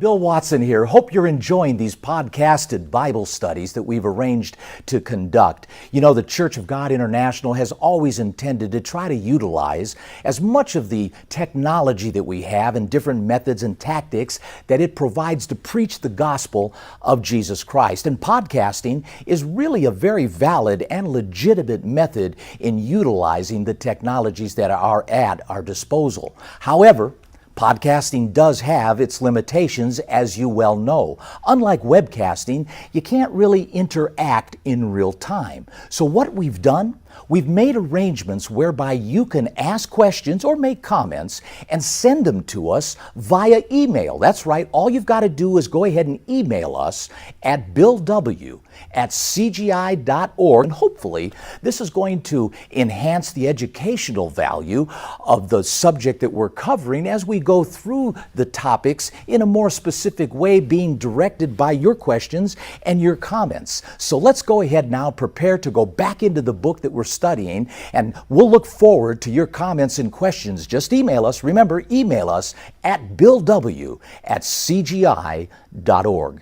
Bill Watson here. Hope you're enjoying these podcasted Bible studies that we've arranged to conduct. You know, the Church of God International has always intended to try to utilize as much of the technology that we have and different methods and tactics that it provides to preach the gospel of Jesus Christ. And podcasting is really a very valid and legitimate method in utilizing the technologies that are at our disposal. However, podcasting does have its limitations, as you well know. Unlike webcasting, you can't really interact in real time. So what we've done, we've made arrangements whereby you can ask questions or make comments and send them to us via email. That's right, all you've got to do is go ahead and email us at billw@cgi.org, and hopefully this is going to enhance the educational value of the subject that we're covering as we go through the topics in a more specific way, being directed by your questions and your comments. So let's go ahead now, prepare to go back into the book that we're studying, and we'll look forward to your comments and questions. Just email us. Remember, email us at billw@cgi.org.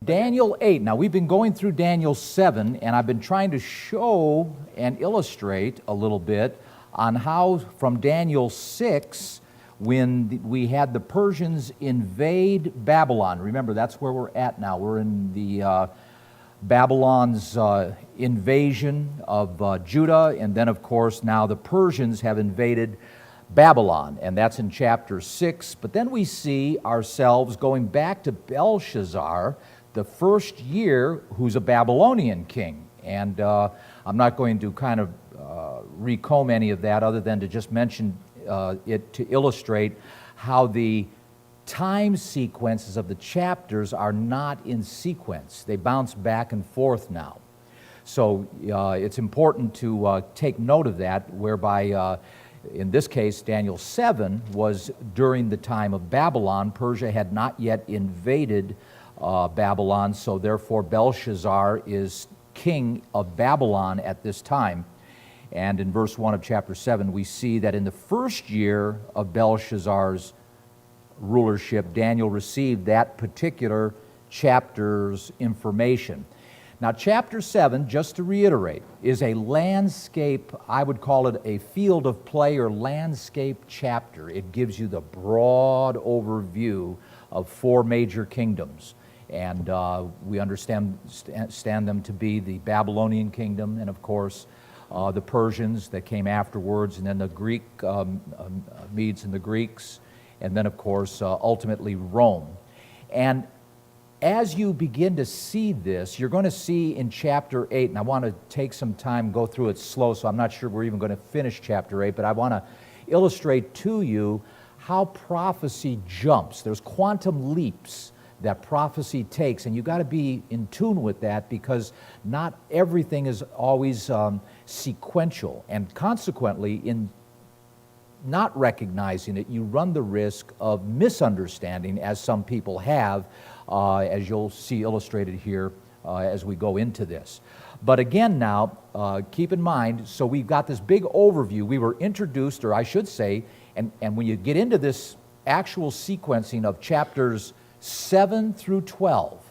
Daniel 8. Now, we've been going through Daniel 7, and I've been trying to show and illustrate a little bit on how from Daniel 6, when we had the Persians invade Babylon. Remember, that's where we're at now. We're in the Babylon's invasion of Judah, and then, of course, now the Persians have invaded Babylon, and that's in chapter 6. But then we see ourselves going back to Belshazzar, the first year, who's a Babylonian king. And I'm not going to kind of recomb any of that other than to just mention it to illustrate how the time sequences of the chapters are not in sequence. They bounce back and forth now. So it's important to take note of that, whereby in this case, Daniel 7 was during the time of Babylon. Persia had not yet invaded Babylon, so therefore Belshazzar is king of Babylon at this time. And in verse 1 of chapter 7, we see that in the first year of Belshazzar's rulership, Daniel received that particular chapter's information. Now, chapter 7, just to reiterate, is a landscape, I would call it a field of play or landscape chapter. It gives you the broad overview of four major kingdoms. And we understand them to be the Babylonian kingdom, and of course, the Persians that came afterwards, and then the Greek Medes and the Greeks, and then, of course, ultimately Rome. And as you begin to see this, you're going to see in chapter 8, and I want to take some time, go through it slow, so I'm not sure we're even going to finish chapter 8, but I want to illustrate to you how prophecy jumps. There's quantum leaps that prophecy takes, and you've got to be in tune with that, because not everything is always sequential, and consequently, in not recognizing it, you run the risk of misunderstanding, as some people have, as you'll see illustrated here as we go into this. But again now, keep in mind, so we've got this big overview. We were introduced, or I should say, and when you get into this actual sequencing of chapters 7 through 12,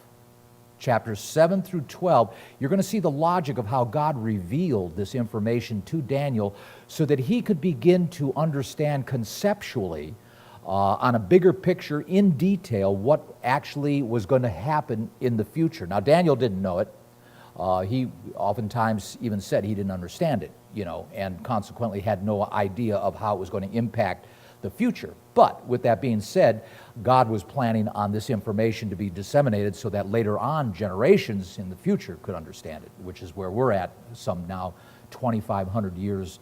chapters 7 through 12, you're going to see the logic of how God revealed this information to Daniel so that he could begin to understand conceptually on a bigger picture in detail what actually was going to happen in the future. Now, Daniel didn't know it. He oftentimes even said he didn't understand it, and consequently had no idea of how it was going to impact the future. But with that being said, God was planning on this information to be disseminated so that later on generations in the future could understand it, which is where we're at some now 2,500 years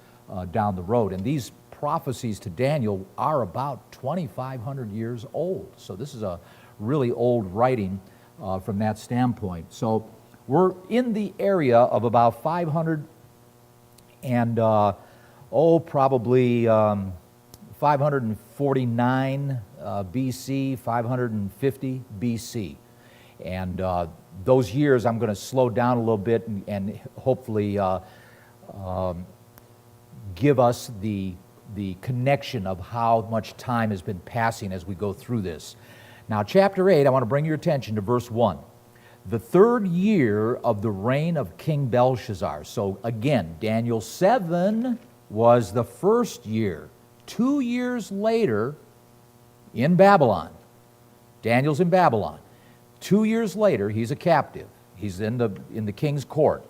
down the road. And these prophecies to Daniel are about 2,500 years old. So this is a really old writing from that standpoint. So we're in the area of about 500 and, probably 549 BC, 550 BC. And those years I'm going to slow down a little bit and hopefully give us the connection of how much time has been passing as we go through this. Now, chapter 8, I want to bring your attention to verse 1. The third year of the reign of King Belshazzar. So again, Daniel 7 was the first year. 2 years later, in Babylon, Daniel's in Babylon. 2 years later, he's a captive. He's in the king's court.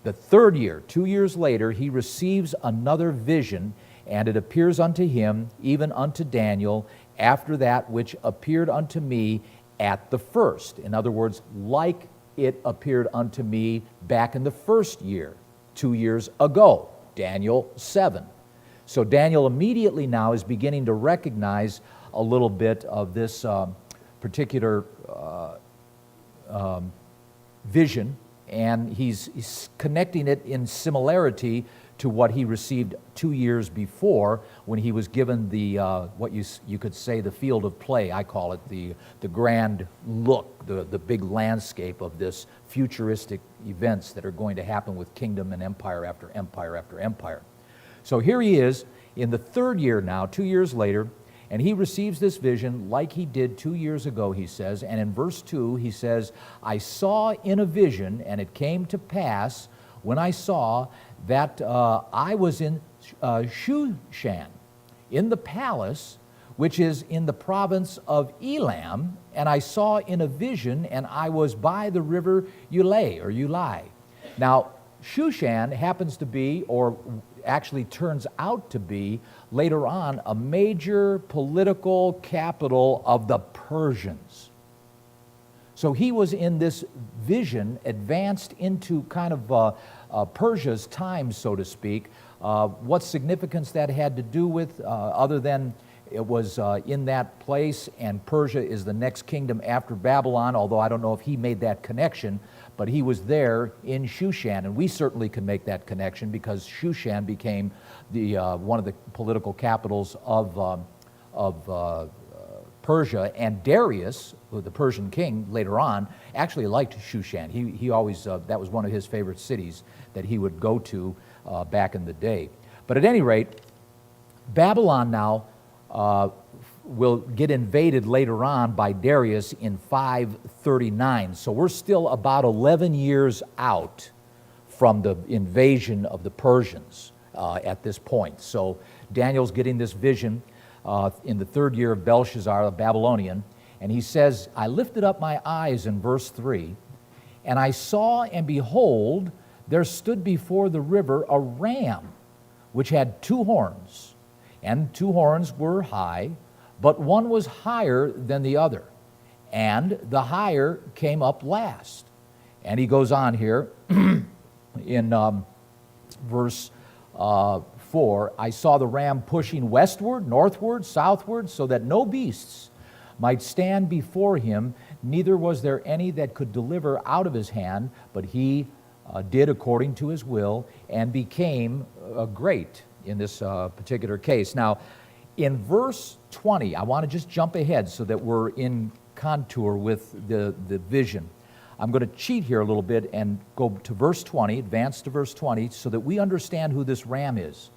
The third year, 2 years later, he receives another vision, and it appears unto him, even unto Daniel, after that which appeared unto me at the first. In other words, like it appeared unto me back in the first year, 2 years ago, Daniel 7. So Daniel immediately now is beginning to recognize a little bit of this particular vision, and he's connecting it in similarity to what he received 2 years before when he was given the, what you could say, the field of play. I call it the grand look, the big landscape of this futuristic events that are going to happen with kingdom and empire after empire after empire. So here he is in the third year now, 2 years later, and he receives this vision like he did 2 years ago, he says. And in verse 2, he says, I saw in a vision, and it came to pass when I saw that I was in Shushan, in the palace, which is in the province of Elam, and I saw in a vision, and I was by the river Ulai. Now, Shushan happens to be, or actually turns out to be, later on, a major political capital of the Persians. So he was in this vision, advanced into kind of Persia's time, so to speak. What significance that had to do with, other than it was in that place, and Persia is the next kingdom after Babylon, although I don't know if he made that connection, but he was there in Shushan, and we certainly can make that connection because Shushan became the one of the political capitals of Persia, and Darius, the Persian king later on, actually liked Shushan. He always, that was one of his favorite cities that he would go to back in the day. But at any rate, Babylon now will get invaded later on by Darius in 539. So we're still about 11 years out from the invasion of the Persians at this point. So Daniel's getting this vision in the third year of Belshazzar, the Babylonian, and he says, I lifted up my eyes in verse 3, and I saw, and behold, there stood before the river a ram, which had 2 horns, and 2 horns were high, but one was higher than the other, and the higher came up last. And he goes on here in verse 4, I saw the ram pushing westward, northward, southward, so that no beasts might stand before him, neither was there any that could deliver out of his hand, but he did according to his will, and became great in this particular case. Now, in verse 20, I want to just jump ahead so that we're in contour with the vision. I'm going to cheat here a little bit and go to verse 20, advance to verse 20, so that we understand who this ram is.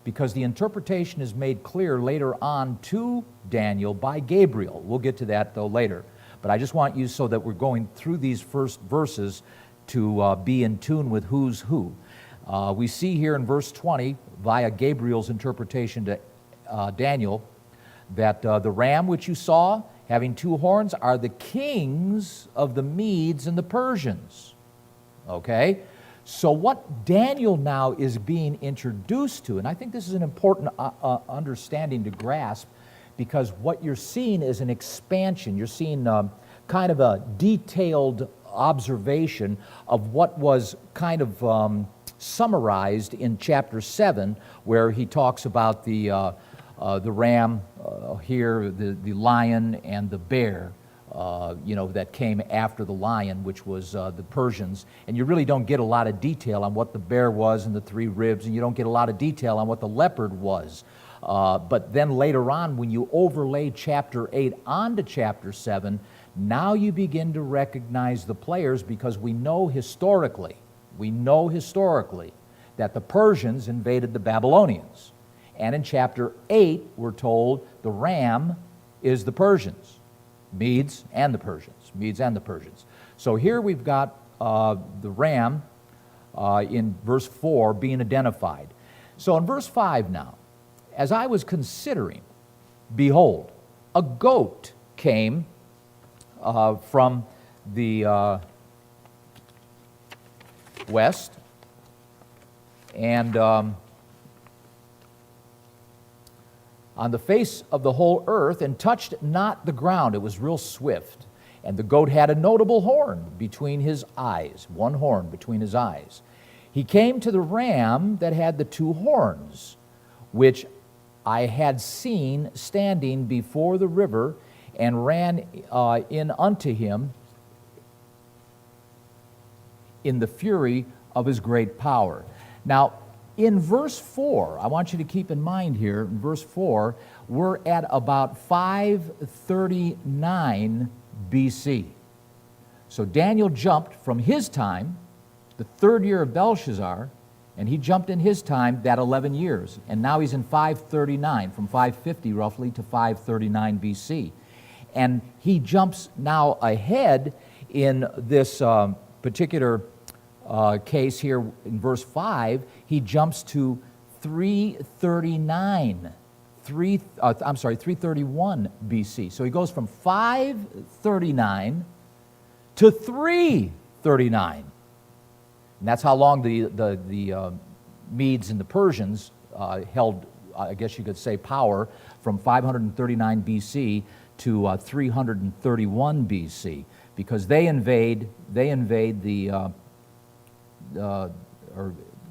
Because the interpretation is made clear later on to Daniel by Gabriel. We'll get to that, though, later. But I just want you, so that we're going through these first verses, to be in tune with who's who. We see here in verse 20, via Gabriel's interpretation to Daniel, that the ram which you saw, having 2 horns, are the kings of the Medes and the Persians. Okay? So what Daniel now is being introduced to, and I think this is an important understanding to grasp, because what you're seeing is an expansion. You're seeing kind of a detailed observation of what was kind of summarized in chapter 7, where he talks about the ram here, the lion, and the bear, that came after the lion, which was the Persians. And you really don't get a lot of detail on what the bear was and the 3 ribs, and you don't get a lot of detail on what the leopard was. But then later on, when you overlay chapter 8 onto chapter 7, now you begin to recognize the players, because we know historically that the Persians invaded the Babylonians. And in chapter 8, we're told the ram is the Persians. Medes and the Persians. Medes and the Persians. So here we've got the ram in verse 4 being identified. So in verse 5 now, as I was considering, behold, a goat came from the west, and on the face of the whole earth, and touched not the ground. It was real swift. And the goat had a notable horn between his eyes, one horn between his eyes. He came to the ram that had the two horns, which I had seen standing before the river, and ran in unto him in the fury of his great power. Now, in verse 4, I want you to keep in mind here, in verse 4, we're at about 539 BC. So Daniel jumped from his time, the third year of Belshazzar, and he jumped in his time that 11 years. And now he's in 539, from 550 roughly to 539 BC. And he jumps now ahead in this particular case here in verse 5. He jumps to 331 BC. So he goes from 539 to 339. And that's how long the Medes and the Persians held, I guess you could say, power from 539 BC to 331 BC, because they invade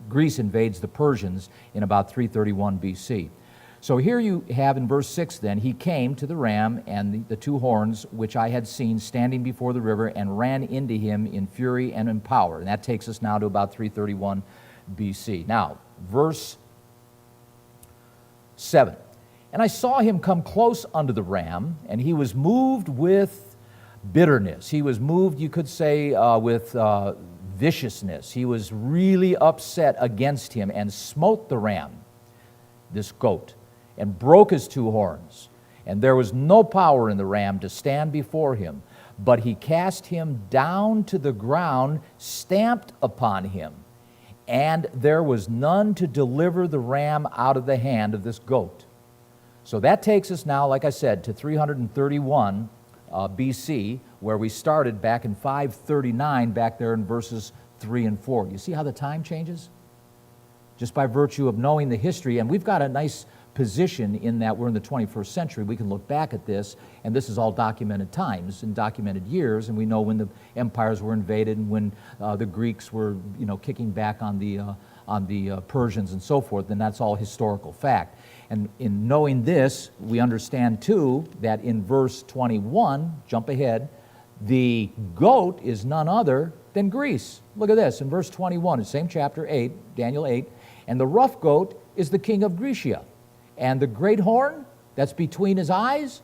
Greece invades the Persians in about 331 BC. So here you have in verse 6 then, he came to the ram and the two horns which I had seen standing before the river, and ran into him in fury and in power. And that takes us now to about 331 BC. Now, verse 7. And I saw him come close unto the ram, and he was moved with bitterness. He was moved, you could say, with viciousness. He was really upset against him, and smote the ram, this goat, and broke his two horns. And there was no power in the ram to stand before him, but he cast him down to the ground, stamped upon him, and there was none to deliver the ram out of the hand of this goat. So that takes us now, like I said, to 331 BC, where we started back in 539, back there in verses 3 and 4. You see how the time changes? Just by virtue of knowing the history, and we've got a nice position in that we're in the 21st century. We can look back at this, and this is all documented times and documented years, and we know when the empires were invaded and when the Greeks were, kicking back on the Persians and so forth, and that's all historical fact. And in knowing this, we understand too that in verse 21, jump ahead, the goat is none other than Greece. Look at this, in verse 21, the same chapter 8, Daniel 8, and the rough goat is the king of Grecia, and the great horn that's between his eyes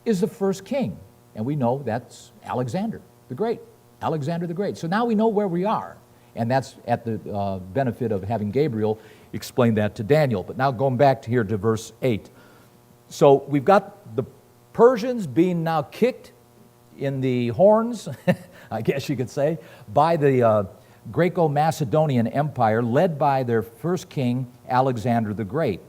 is the first king. And we know that's Alexander the Great. Alexander the Great. So now we know where we are, and that's at the benefit of having Gabriel explain that to Daniel. But now going back to here to verse 8. So we've got the Persians being now kicked in the horns, I guess you could say, by the Greco-Macedonian Empire, led by their first king, Alexander the Great.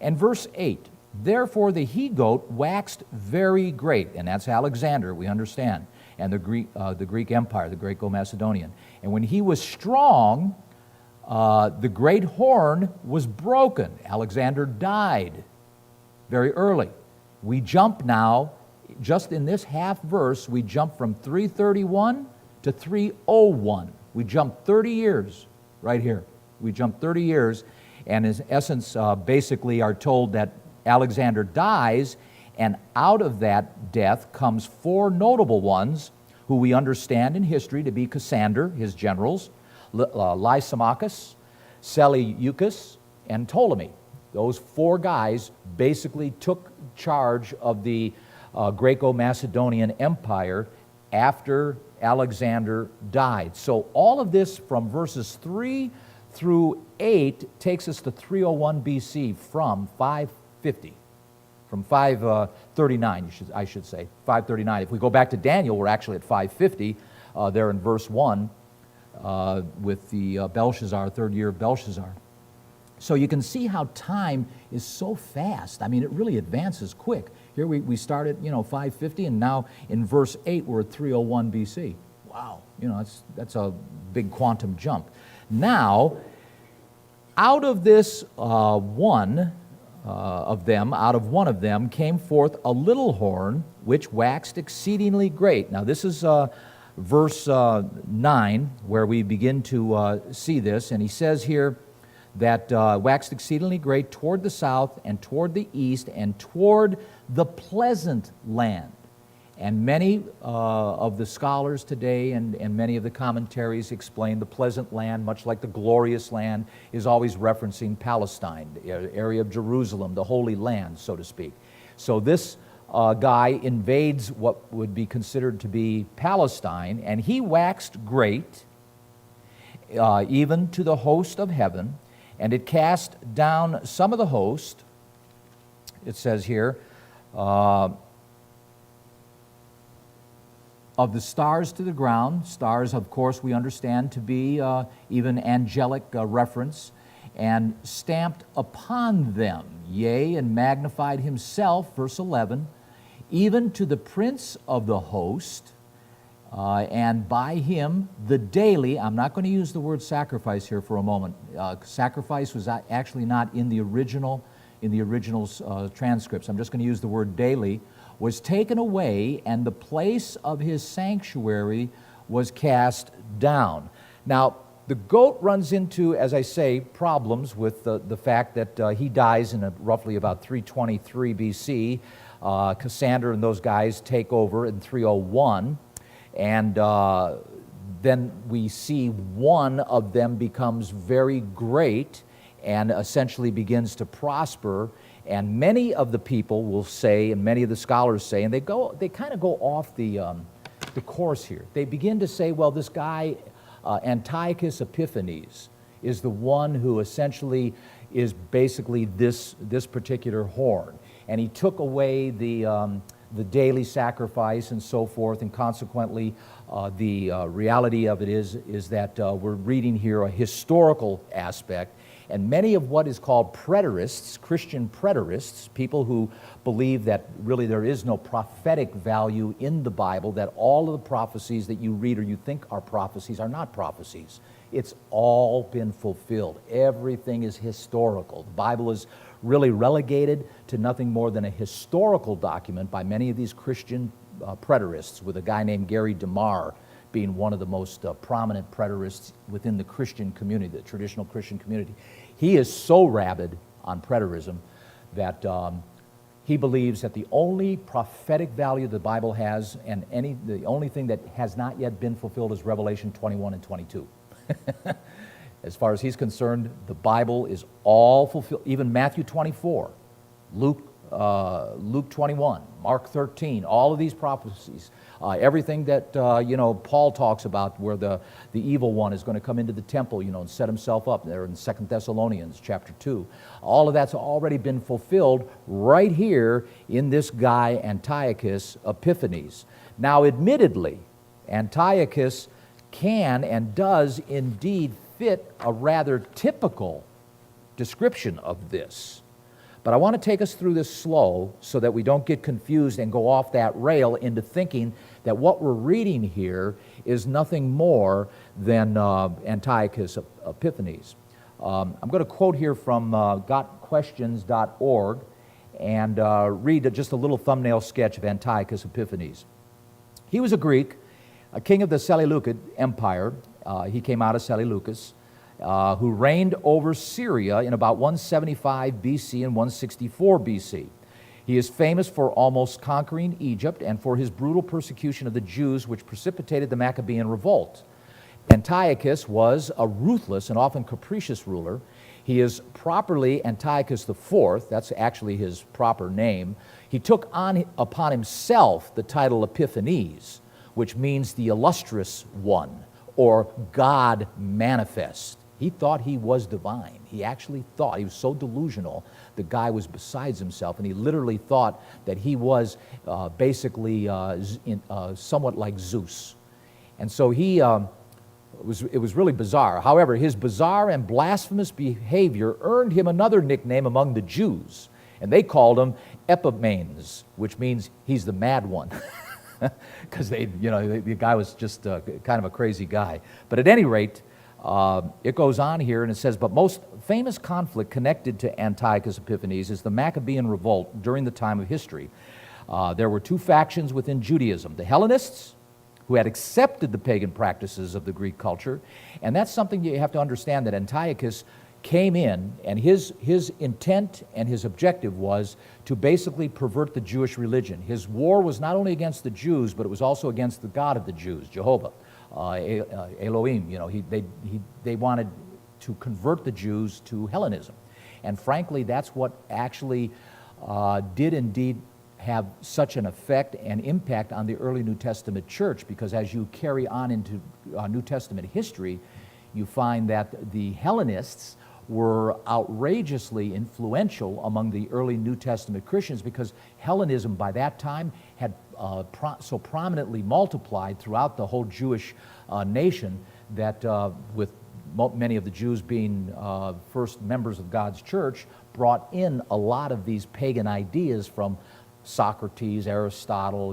And verse 8, therefore the he-goat waxed very great, and that's Alexander, we understand, and the Greek Empire, the Greco-Macedonian. And when he was strong, the great horn was broken. Alexander died very early. We jump now, just in this half verse, we jump from 331 to 301. We jump 30 years right here. We jump 30 years, and in essence, basically are told that Alexander dies, and out of that death comes four notable ones who we understand in history to be Cassander, his generals, Lysimachus, Seleucus, and Ptolemy. Those four guys basically took charge of the Greco-Macedonian Empire after Alexander died. So all of this from verses 3 through 8 takes us to 301 BC from 550. from 539, I should say, 539. If we go back to Daniel, we're actually at 550, there in verse 1, with the Belshazzar, third year of Belshazzar. So you can see how time is so fast. I mean, it really advances quick. Here we start at, 550, and now in verse 8, we're at 301 BC. Wow, that's a big quantum jump. Now, out of this one of them came forth a little horn, which waxed exceedingly great. Now, this is verse 9, where we begin to see this, and he says here that waxed exceedingly great toward the south and toward the east and toward the pleasant land. And many of the scholars today and many of the commentaries explain the pleasant land, much like the glorious land, is always referencing Palestine, the area of Jerusalem, the Holy Land, so to speak. So this guy invades what would be considered to be Palestine, and he waxed great, even to the host of heaven, and it cast down some of the host, it says here, of the stars to the ground. Stars, of course, we understand to be even angelic reference, and stamped upon them, yea, and magnified himself, verse 11, even to the prince of the host, and by him the daily, I'm not going to use the word sacrifice here for a moment. Sacrifice was actually not in the original transcripts. I'm just going to use the word daily, was taken away, and the place of his sanctuary was cast down. Now, the goat runs into, as I say, problems with the fact that he dies in roughly about 323 BC. Cassander and those guys take over in 301, and then we see one of them becomes very great and essentially begins to prosper. And many of the people will say, and many of the scholars say, and they kind of go off the course here. They begin to say, well, this guy, Antiochus Epiphanes, is the one who essentially is basically this particular horn. And he took away the daily sacrifice and so forth, and consequently, the reality of it is that we're reading here a historical aspect. And many of what is called preterists, Christian preterists, people who believe that really there is no prophetic value in the Bible, that all of the prophecies that you read or you think are prophecies are not prophecies. It's all been fulfilled. Everything is historical. The Bible is really relegated to nothing more than a historical document by many of these Christian preterists, with a guy named Gary DeMar being one of the most prominent preterists within the Christian community, the traditional Christian community. He is so rabid on preterism that he believes that the only prophetic value the Bible has, and the only thing that has not yet been fulfilled, is Revelation 21 and 22. As far as he's concerned, the Bible is all fulfilled. Even Matthew 24, Luke 21, Mark 13, all of these prophecies, everything that Paul talks about, where the evil one is going to come into the temple, and set himself up there in 2 Thessalonians chapter 2. All of that's already been fulfilled right here in this guy Antiochus Epiphanes. Now, admittedly, Antiochus can and does indeed fit a rather typical description of this. But I want to take us through this slow so that we don't get confused and go off that rail into thinking that what we're reading here is nothing more than Antiochus Epiphanes. I'm going to quote here from gotquestions.org and read just a little thumbnail sketch of Antiochus Epiphanes. He was a Greek, a king of the Seleucid Empire. He came out of Seleucus, who reigned over Syria in about 175 BC and 164 BC. He is famous for almost conquering Egypt and for his brutal persecution of the Jews, which precipitated the Maccabean Revolt. Antiochus was a ruthless and often capricious ruler. He is properly Antiochus IV, that's actually his proper name. He took upon himself the title Epiphanes, which means the illustrious one, or God manifest. He thought he was divine. He actually thought, he was so delusional, the guy was besides himself, and he literally thought that he was basically somewhat like Zeus. And so it was really bizarre. However, his bizarre and blasphemous behavior earned him another nickname among the Jews, and they called him Epiphanes, which means he's the mad one. Because the guy was just kind of a crazy guy. But at any rate, it goes on here and it says, but most famous conflict connected to Antiochus Epiphanes is the Maccabean Revolt during the time of history. There were two factions within Judaism, the Hellenists, who had accepted the pagan practices of the Greek culture, and that's something you have to understand, that Antiochus came in, and his intent and his objective was to basically pervert the Jewish religion. His war was not only against the Jews, but it was also against the God of the Jews, Jehovah, Elohim. They wanted to convert the Jews to Hellenism. And frankly, that's what actually did indeed have such an effect and impact on the early New Testament church, because as you carry on into New Testament history, you find that the Hellenists were outrageously influential among the early New Testament Christians, because Hellenism by that time had so prominently multiplied throughout the whole Jewish nation that with many of the Jews being first members of God's church, brought in a lot of these pagan ideas from Socrates, Aristotle,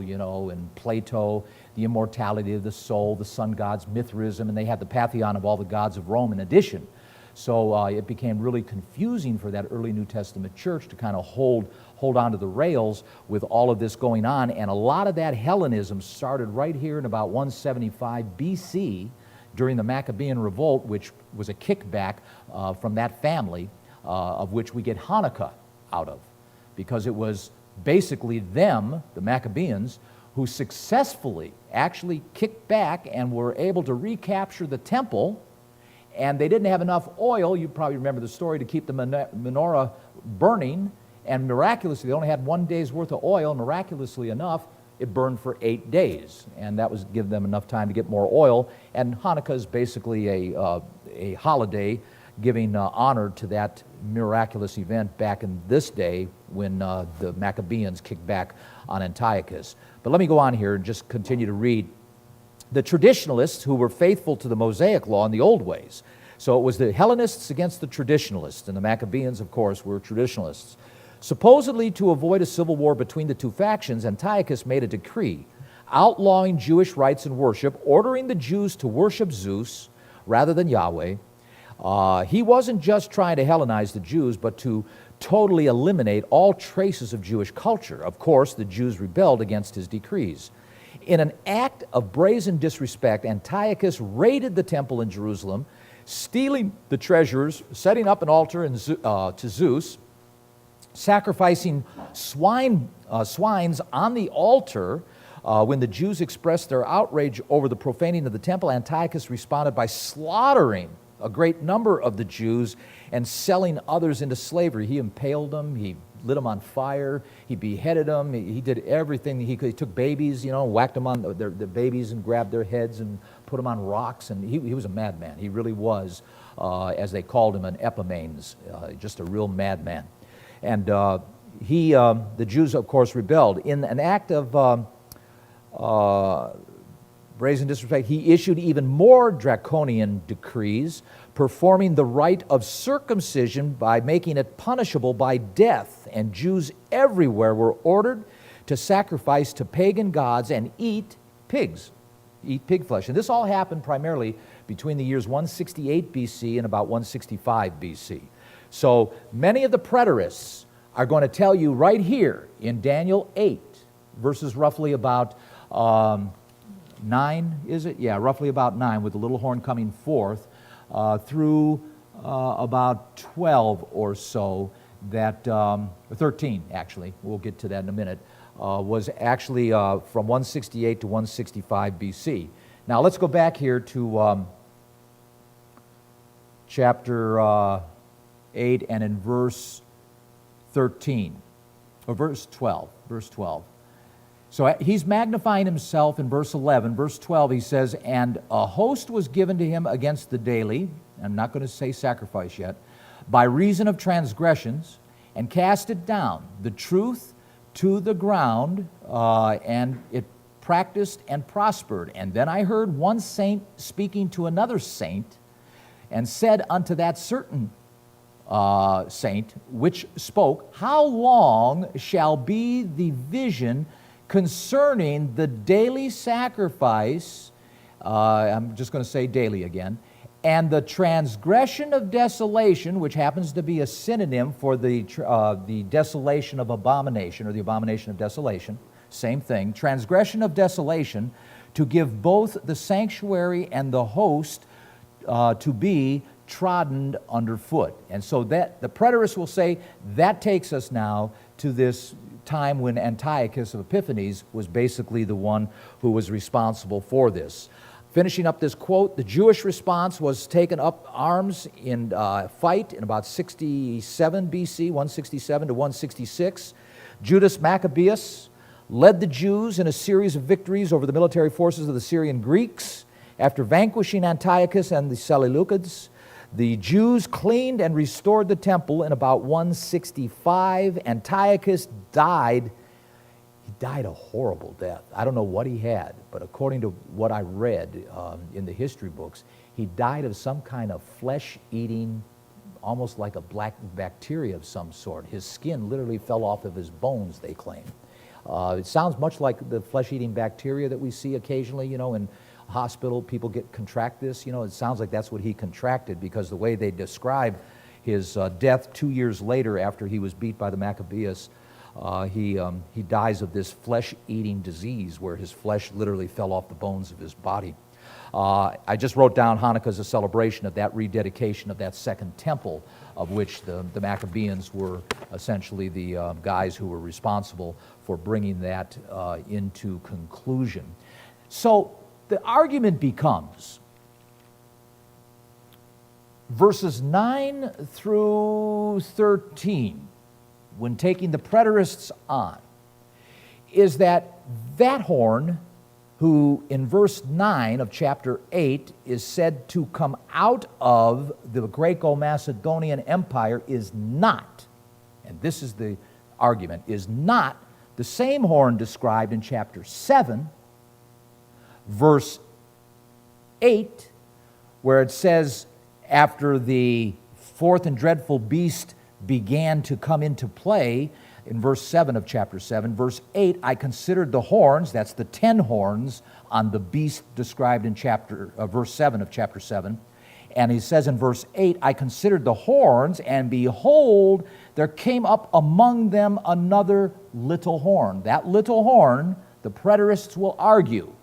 and Plato, the immortality of the soul, the sun gods, Mithraism, and they had the pantheon of all the gods of Rome in addition. So it became really confusing for that early New Testament church to kind of hold on to the rails with all of this going on. And a lot of that Hellenism started right here in about 175 BC during the Maccabean Revolt, which was a kickback from that family of which we get Hanukkah out of. Because it was basically them, the Maccabeans, who successfully actually kicked back and were able to recapture the temple. And they didn't have enough oil, you probably remember the story, to keep the menorah burning, and miraculously, they only had 1 day's worth of oil. Miraculously enough, it burned for 8 days, and that was give them enough time to get more oil. And Hanukkah is basically a holiday giving honor to that miraculous event back in this day when the Maccabeans kicked back on Antiochus. But let me go on here and just continue to read. The traditionalists, who were faithful to the Mosaic law in the old ways. So it was the Hellenists against the traditionalists, and the Maccabeans, of course, were traditionalists. Supposedly to avoid a civil war between the two factions, Antiochus made a decree outlawing Jewish rites and worship, ordering the Jews to worship Zeus rather than Yahweh. He wasn't just trying to Hellenize the Jews, but to totally eliminate all traces of Jewish culture. Of course, the Jews rebelled against his decrees. In an act of brazen disrespect, Antiochus raided the temple in Jerusalem, stealing the treasures, setting up an altar to Zeus, sacrificing swines on the altar. When the Jews expressed their outrage over the profaning of the temple, Antiochus responded by slaughtering a great number of the Jews and selling others into slavery. He impaled them, he lit them on fire, he beheaded them, he did everything he could. He took babies, whacked them on their babies and grabbed their heads and put them on rocks, and he was a madman. He really was, as they called him, an Epiphanes, just a real madman. And the Jews, of course, rebelled. In an act of brazen disrespect, he issued even more draconian decrees, performing the rite of circumcision by making it punishable by death. And Jews everywhere were ordered to sacrifice to pagan gods and eat pig flesh. And this all happened primarily between the years 168 BC and about 165 BC. So many of the preterists are going to tell you right here in Daniel 8, verses roughly about 9, is it? Yeah, roughly about 9, with the little horn coming forth, through about 12 or so, that 13 actually, we'll get to that in a minute, was actually from 168 to 165 BC. Now let's go back here to chapter 8 and in verse 13, or verse 12. So he's magnifying himself in verse 11. Verse 12, he says, "And a host was given to him against the daily, I'm not going to say sacrifice yet, by reason of transgressions, and cast it down, the truth to the ground, and it practiced and prospered. And then I heard one saint speaking to another saint, and said unto that certain saint which spoke, How long shall be the vision concerning the daily sacrifice, I'm just going to say daily again, and the transgression of desolation, which happens to be a synonym for the desolation of abomination, or the abomination of desolation, same thing, transgression of desolation, to give both the sanctuary and the host to be trodden underfoot. And so that the preterists will say that takes us now to this time when Antiochus Epiphanes was basically the one who was responsible for this. Finishing up this quote, the Jewish response was taken up arms in fight in about 67 BC, 167 to 166. Judas Maccabeus led the Jews in a series of victories over the military forces of the Syrian Greeks. After vanquishing Antiochus and the Seleucids, the Jews cleaned and restored the temple in about 165. Antiochus died. He died a horrible death. I don't know what he had, but according to what I read in the history books, he died of some kind of flesh-eating, almost like a black bacteria of some sort. His skin literally fell off of his bones, they claim. It sounds much like the flesh-eating bacteria that we see occasionally, in hospital, people contract this. It sounds like that's what he contracted, because the way they describe his death 2 years later after he was beat by the Maccabees, he dies of this flesh-eating disease where his flesh literally fell off the bones of his body. I just wrote down Hanukkah as a celebration of that rededication of that second temple, of which the Maccabeans were essentially the guys who were responsible for bringing that into conclusion. So the argument becomes, verses 9 through 13, when taking the preterists on, is that horn, who in verse 9 of chapter 8 is said to come out of the Greco-Macedonian Empire, is not, and this is the argument, is not the same horn described in chapter 7, verse 8, where it says, after the fourth and dreadful beast began to come into play, in verse 7 of chapter 7, verse 8, I considered the horns, that's the 10 horns on the beast described in verse 7 of chapter 7. And he says in verse 8, I considered the horns, and behold, there came up among them another little horn. That little horn, the preterists will argue,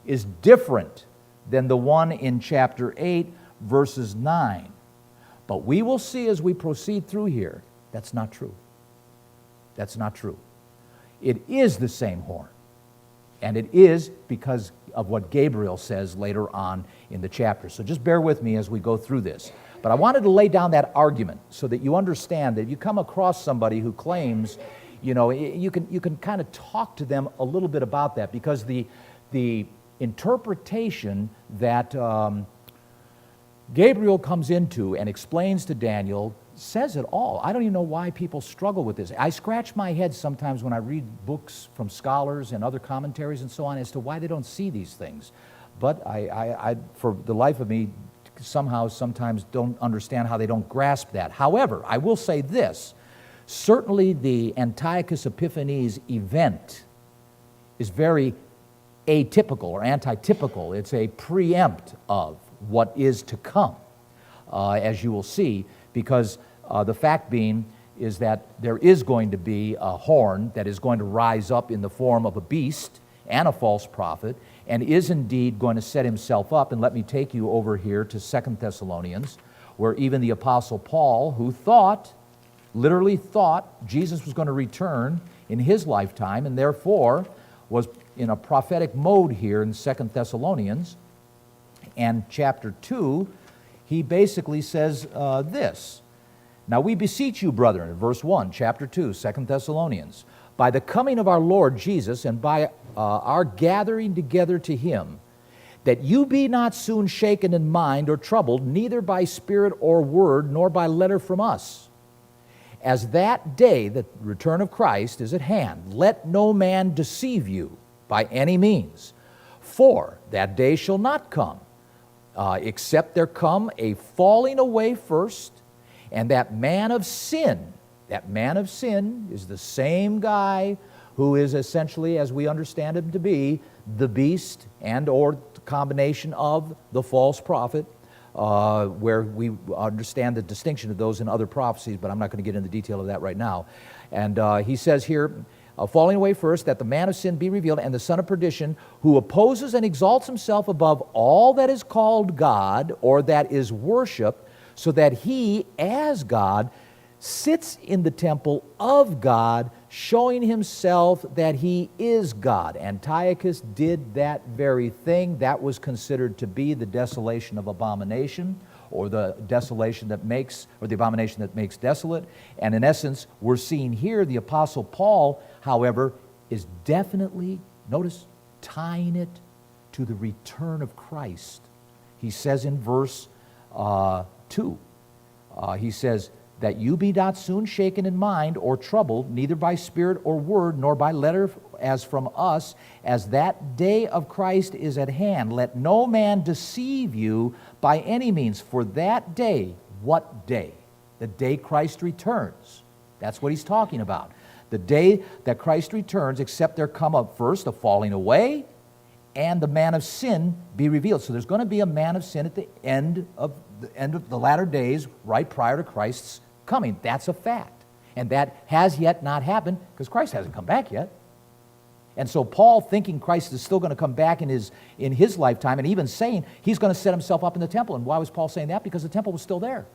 is different than the one in chapter 8, verses 9. But we will see as we proceed through here, that's not true. That's not true. It is the same horn. And it is because of what Gabriel says later on in the chapter. So just bear with me as we go through this. But I wanted to lay down that argument so that you understand that if you come across somebody who claims, you can kind of talk to them a little bit about that, because the interpretation that Gabriel comes into and explains to Daniel says it all. I don't even know why people struggle with this. I scratch my head sometimes when I read books from scholars and other commentaries and so on as to why they don't see these things. But I for the life of me, sometimes don't understand how they don't grasp that. However, I will say this. Certainly the Antiochus Epiphanes event is very atypical or antitypical. It's a preempt of what is to come, as you will see, because the fact being is that there is going to be a horn that is going to rise up in the form of a beast and a false prophet, and is indeed going to set himself up. And let me take you over here to 2 Thessalonians, where even the Apostle Paul, who literally thought Jesus was going to return in his lifetime, and therefore was in a prophetic mode here in 2 Thessalonians, and chapter 2, he basically says this. Now we beseech you, brethren, in verse 1, chapter 2, 2 Thessalonians, by the coming of our Lord Jesus and by our gathering together to him, that you be not soon shaken in mind or troubled, neither by spirit or word, nor by letter from us. As that day, the return of Christ, is at hand, let no man deceive you by any means. For that day shall not come, except there come a falling away first, and that man of sin is the same guy who is essentially, as we understand him to be, the beast and or the combination of the false prophet, where we understand the distinction of those in other prophecies, but I'm not going to get into detail of that right now. And he says here, falling away first, that the man of sin be revealed, and the son of perdition, who opposes and exalts himself above all that is called God, or that is worshiped, so that he, as God, sits in the temple of God, showing himself that he is God. Antiochus did that very thing. That was considered to be the desolation of abomination, or the desolation that makes, or the abomination that makes desolate. And in essence, we're seeing here the Apostle Paul, however, is definitely, notice, tying it to the return of Christ. He says in verse 2, he says, that you be not soon shaken in mind or troubled, neither by spirit or word, nor by letter as from us, as that day of Christ is at hand. Let no man deceive you by any means. For that day, what day? The day Christ returns. That's what he's talking about. The day that Christ returns, except there come up first a falling away, and the man of sin be revealed. So there's going to be a man of sin at the end of the latter days, right prior to Christ's coming. That's a fact. And that has yet not happened because Christ hasn't come back yet. And so Paul, thinking Christ is still going to come back in his lifetime, and even saying he's going to set himself up in the temple. And why was Paul saying that? Because the temple was still there.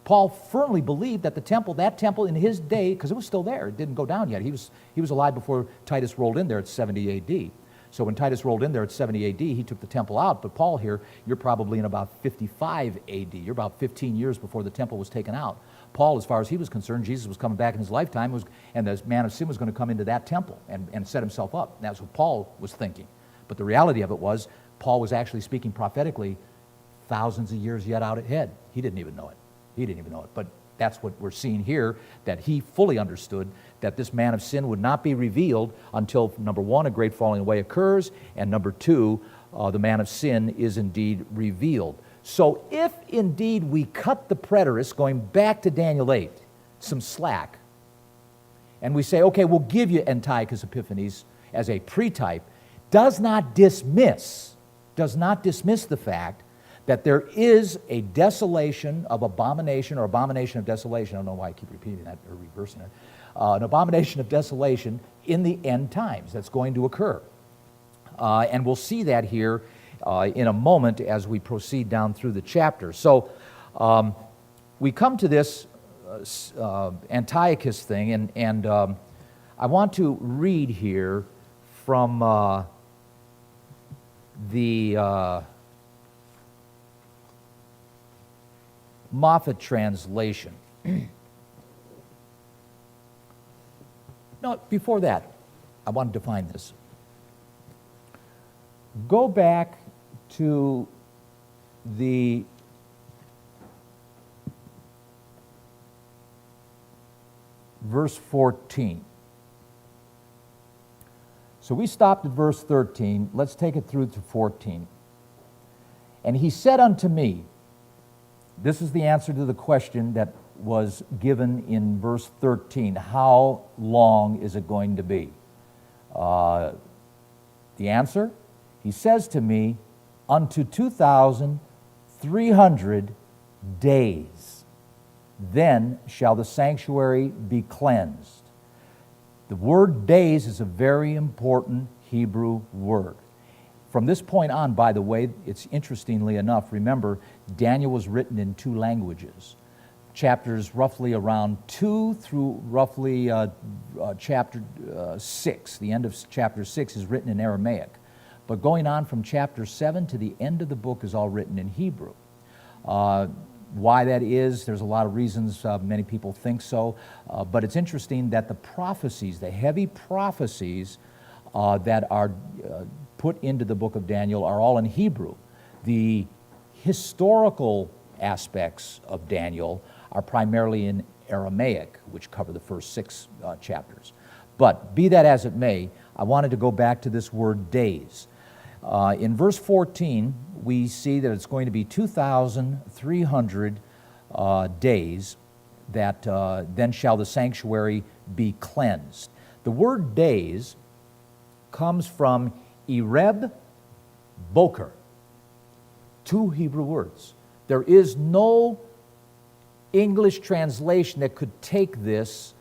Paul firmly believed that that temple in his day, because it was still there, it didn't go down yet. He was alive before Titus rolled in there at 70 A.D. So when Titus rolled in there at 70 A.D., he took the temple out. But Paul here, you're probably in about 55 A.D. You're about 15 years before the temple was taken out. Paul, as far as he was concerned, Jesus was coming back in his lifetime, and the man of sin was going to come into that temple and set himself up. That's what Paul was thinking. But the reality of it was, Paul was actually speaking prophetically thousands of years yet out ahead. He didn't even know it. But that's what we're seeing here, that he fully understood that this man of sin would not be revealed until, number one, a great falling away occurs, and number two, the man of sin is indeed revealed. So if indeed we cut the preterists, going back to Daniel 8, some slack, and we say, okay, we'll give you Antiochus Epiphanes as a pre-type, does not dismiss the fact that there is a desolation of abomination, or abomination of desolation. I don't know why I keep repeating that or reversing it. An abomination of desolation in the end times that's going to occur. And we'll see that here in a moment as we proceed down through the chapter. So we come to this Antiochus thing, and I want to read here from the Moffat translation. No, before that, I want to define this. Go back to the verse 14. So we stopped at verse 13. Let's take it through to 14. And he said unto me, this is the answer to the question that was given in verse 13. How long is it going to be? The answer? He says to me, unto 2,300 days. Then shall the sanctuary be cleansed. The word days is a very important Hebrew word. From this point on, by the way, it's interestingly enough, remember, Daniel was written in two languages. Chapters roughly around 2 through roughly chapter 6. The end of chapter 6 is written in Aramaic. But going on from chapter 7 to the end of the book is all written in Hebrew. Why that is, there's a lot of reasons. Many people think so. But it's interesting that the prophecies, the heavy prophecies that are put into the book of Daniel are all in Hebrew. The historical aspects of Daniel are primarily in Aramaic, which cover the first 6 chapters. But be that as it may, I wanted to go back to this word days. In verse 14, we see that it's going to be 2,300 days that then shall the sanctuary be cleansed. The word days comes from Ereb Boker, 2 Hebrew words. There is no English translation that could take this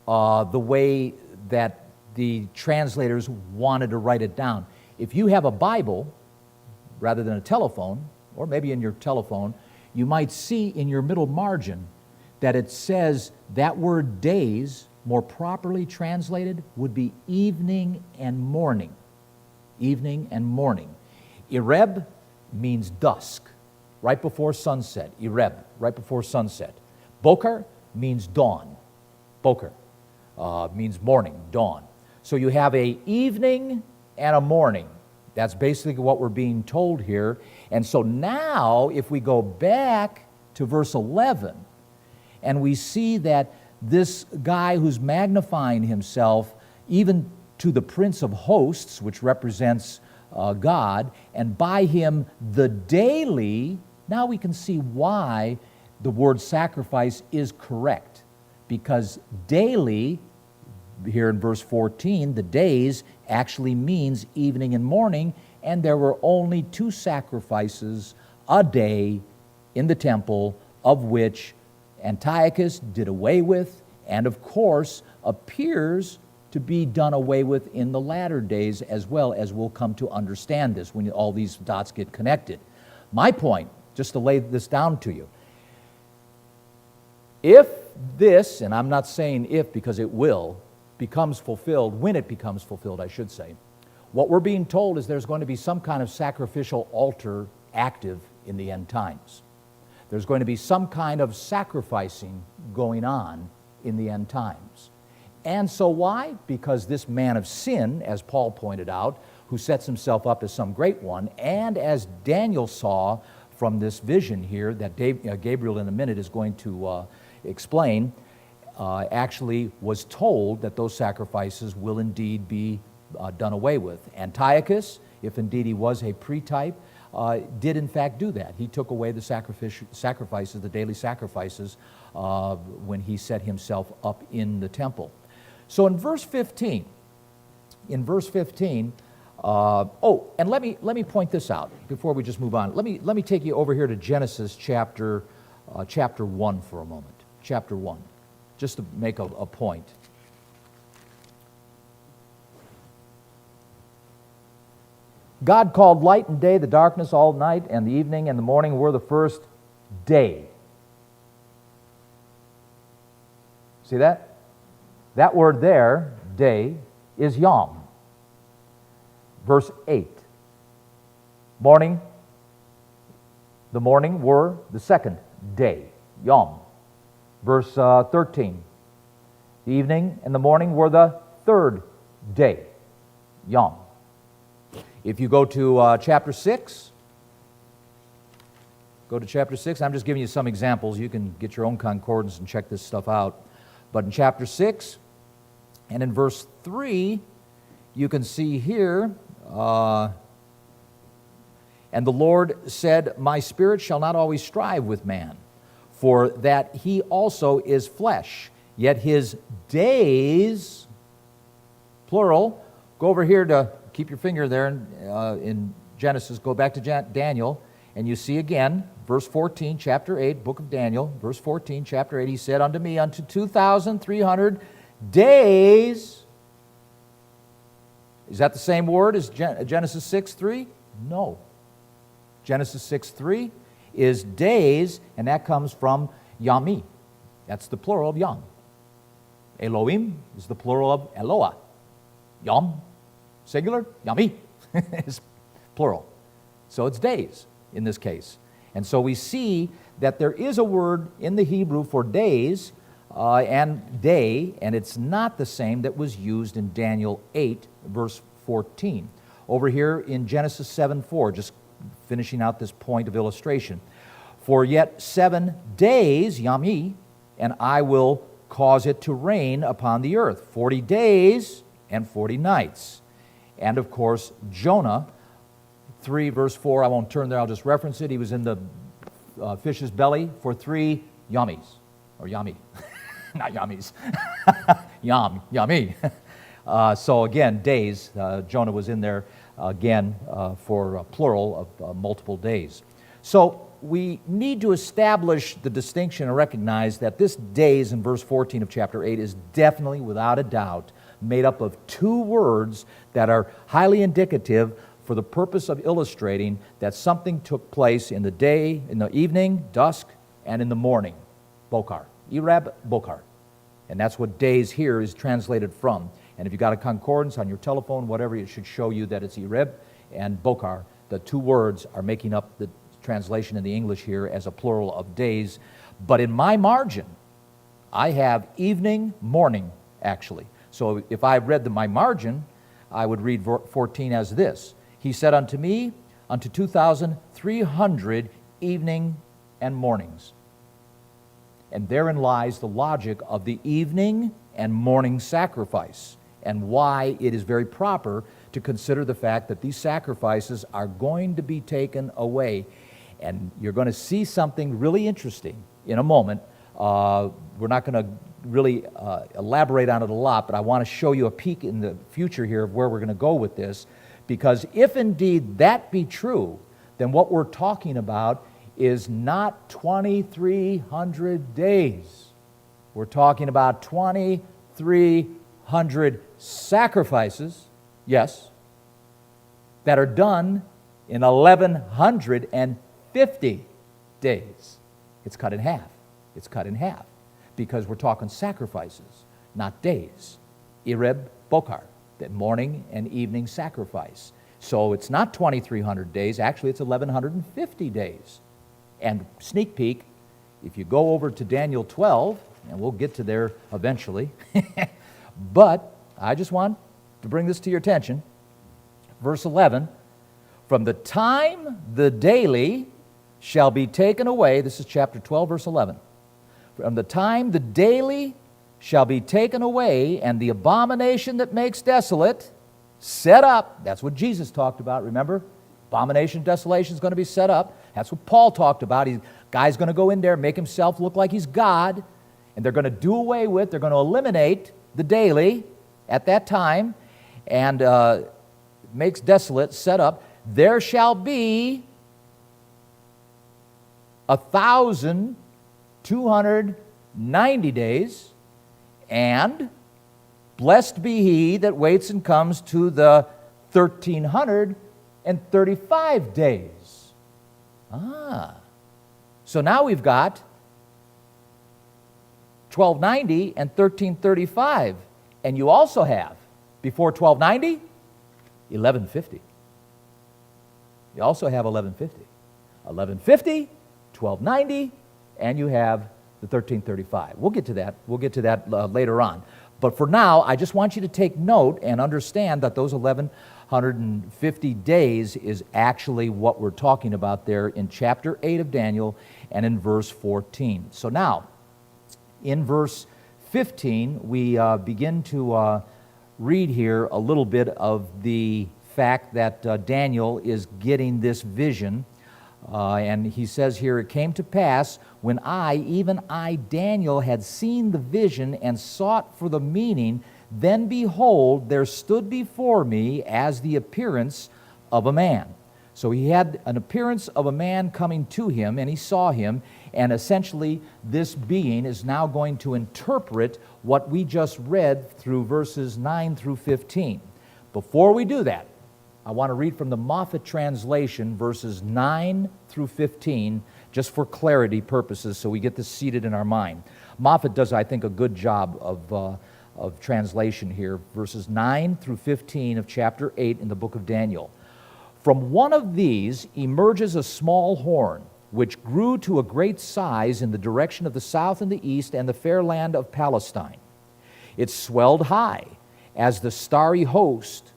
the way that the translators wanted to write it down. If you have a Bible rather than a telephone, or maybe in your telephone, you might see in your middle margin that it says that word days, more properly translated, would be evening and morning. Evening and morning. Ereb means dusk, right before sunset. Ereb, right before sunset. Boker means dawn. Boker means morning, dawn. So you have a evening and a morning. That's basically what we're being told here. And so now, if we go back to verse 11, and we see that this guy who's magnifying himself even to the Prince of Hosts, which represents God, and by him the daily, now we can see why the word sacrifice is correct. Because daily, here in verse 14, the days actually means evening and morning, and there were only 2 sacrifices a day in the temple, of which Antiochus did away with, and of course appears to be done away with in the latter days as well, as we'll come to understand this when all these dots get connected. My point, just to lay this down to you, if this, and I'm not saying if because it will, becomes fulfilled, when it becomes fulfilled, I should say, what we're being told is there's going to be some kind of sacrificial altar active in the end times. There's going to be some kind of sacrificing going on in the end times. And so why? Because this man of sin, as Paul pointed out, who sets himself up as some great one, and as Daniel saw from this vision here that Gabriel in a minute is going to explain, actually was told that those sacrifices will indeed be done away with. Antiochus, if indeed he was a pre-type, did in fact do that. He took away the sacrifices, the daily sacrifices, when he set himself up in the temple. So in verse 15, and let me point this out before we just move on. Let me take you over here to Genesis chapter 1 for a moment. Chapter 1, just to make a point. God called light and day, the darkness all night, and the evening and the morning were the first day. See that? That word there, day, is yom. Verse 8. Morning, the morning were the second day, yom. Verse 13. The evening and the morning were the third day, yom. If you go to chapter 6, I'm just giving you some examples. You can get your own concordance and check this stuff out. But in chapter 6 and in verse 3, you can see here, and the Lord said, My spirit shall not always strive with man, for that he also is flesh, yet his days, plural, go over here to keep your finger there in Genesis, go back to Daniel, and you see again, verse 14, chapter 8, book of Daniel, verse 14, chapter 8, he said unto me, unto 2,300 days. Is that the same word as Genesis 6:3? No. Genesis 6:3 is days, and that comes from Yami. That's the plural of Yom. Elohim is the plural of Eloah. Yom, singular, Yami is plural. So it's days in this case. And so we see that there is a word in the Hebrew for days and day, and it's not the same that was used in Daniel 8, verse 14. over here in Genesis 7:4, just finishing out this point of illustration. For yet 7 days, yami, and I will cause it to rain upon the earth, 40 days and 40 nights. And of course, Jonah, 3 verse 4, I won't turn there, I'll just reference it. He was in the fish's belly for 3 yamis, or yami, not yamis, yami. So again, days, Jonah was in there again for a plural of multiple days. So we need to establish the distinction and recognize that this days in verse 14 of chapter 8 is definitely, without a doubt, made up of 2 words that are highly indicative for the purpose of illustrating that something took place in the day, in the evening, dusk, and in the morning. Bokar. Ereb, Bokar. And that's what days here is translated from. And if you've got a concordance on your telephone, whatever, it should show you that it's Ereb and Bokar. The 2 words are making up the translation in the English here as a plural of days. But in my margin, I have evening, morning, actually. So if I read my margin, I would read 14 as this. He said unto me, unto 2,300 evening and mornings. And therein lies the logic of the evening and morning sacrifice, and why it is very proper to consider the fact that these sacrifices are going to be taken away. And you're going to see something really interesting in a moment. We're not going to really elaborate on it a lot, but I want to show you a peek in the future here of where we're going to go with this. Because if indeed that be true, then what we're talking about is not 2,300 days. We're talking about 2,300 sacrifices, yes, that are done in 1,150 days. It's cut in half. It's cut in half because we're talking sacrifices, not days. Ereb, Bokar, that morning and evening sacrifice. So it's not 2,300 days. Actually, it's 1,150 days. And sneak peek, if you go over to Daniel 12, and we'll get to there eventually, but I just want to bring this to your attention. Verse 11, from the time the daily shall be taken away, this is chapter 12, verse 11. From the time the daily shall be taken away, and the abomination that makes desolate set up. That's what Jesus talked about, remember? Abomination, desolation is going to be set up. That's what Paul talked about. Guy's going to go in there, make himself look like he's God, and they're going to do away with, they're going to eliminate the daily at that time, and makes desolate, set up. There shall be 1,290 days, and blessed be he that waits and comes to the 1,335 days. So now we've got 1,290 and 1,335. And you also have, before 1,290, 1,150. You also have 1,150. 1,150, 1,290, and you have the 1,335. We'll get to that. We'll get to that later on. But for now, I just want you to take note and understand that those 1,150 days is actually what we're talking about there in chapter 8 of Daniel and in verse 14. So now, in verse 15, we begin to read here a little bit of the fact that Daniel is getting this vision. And he says here, it came to pass when even I, Daniel, had seen the vision and sought for the meaning, then behold, there stood before me as the appearance of a man. So he had an appearance of a man coming to him, and he saw him, and essentially this being is now going to interpret what we just read through verses 9 through 15. Before we do that, I want to read from the Moffat translation, verses 9 through 15, just for clarity purposes, so we get this seated in our mind. Moffat does, I think, a good job of translation here, verses 9 through 15 of chapter 8 in the book of Daniel. From one of these emerges a small horn, which grew to a great size in the direction of the south and the east and the fair land of Palestine. It swelled high as the starry host,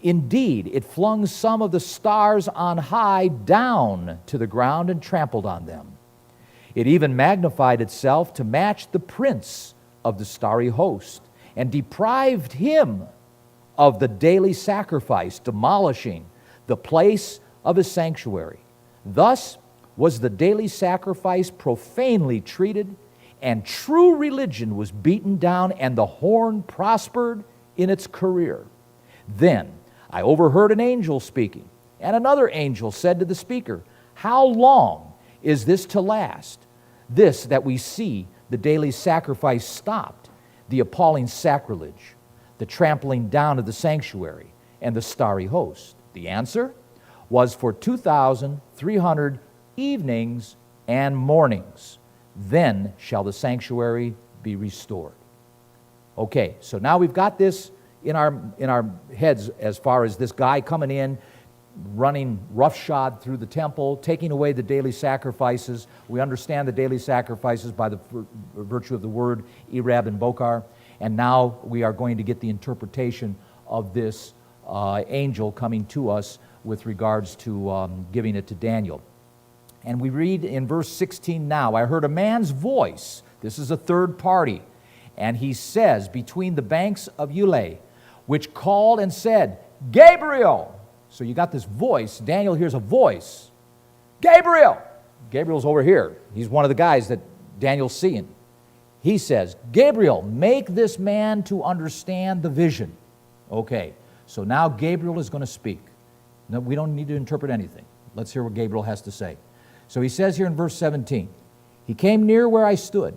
Indeed, it flung some of the stars on high down to the ground and trampled on them. It even magnified itself to match the prince of the starry host, and deprived him of the daily sacrifice, demolishing the place of his sanctuary. Thus was the daily sacrifice profanely treated, and true religion was beaten down, and the horn prospered in its career. Then I overheard an angel speaking, and another angel said to the speaker, "How long is this to last? This that we see the daily sacrifice stopped, the appalling sacrilege, the trampling down of the sanctuary, and the starry host." The answer was for 2,300 evenings and mornings. Then shall the sanctuary be restored. Okay, so now we've got this in our heads as far as this guy coming in, running roughshod through the temple, taking away the daily sacrifices. We understand the daily sacrifices by the virtue of the word Erab and Bokar. And now we are going to get the interpretation of this angel coming to us with regards to giving it to Daniel. And we read in verse 16 now, I heard a man's voice. This is a third party. And he says, between the banks of Ulai, which called and said, Gabriel. So you got this voice. Daniel hears a voice. Gabriel. Gabriel's over here. He's one of the guys that Daniel's seeing. He says, Gabriel, make this man to understand the vision. Okay, so now Gabriel is going to speak. No, we don't need to interpret anything. Let's hear what Gabriel has to say. So he says here in verse 17, he came near where I stood,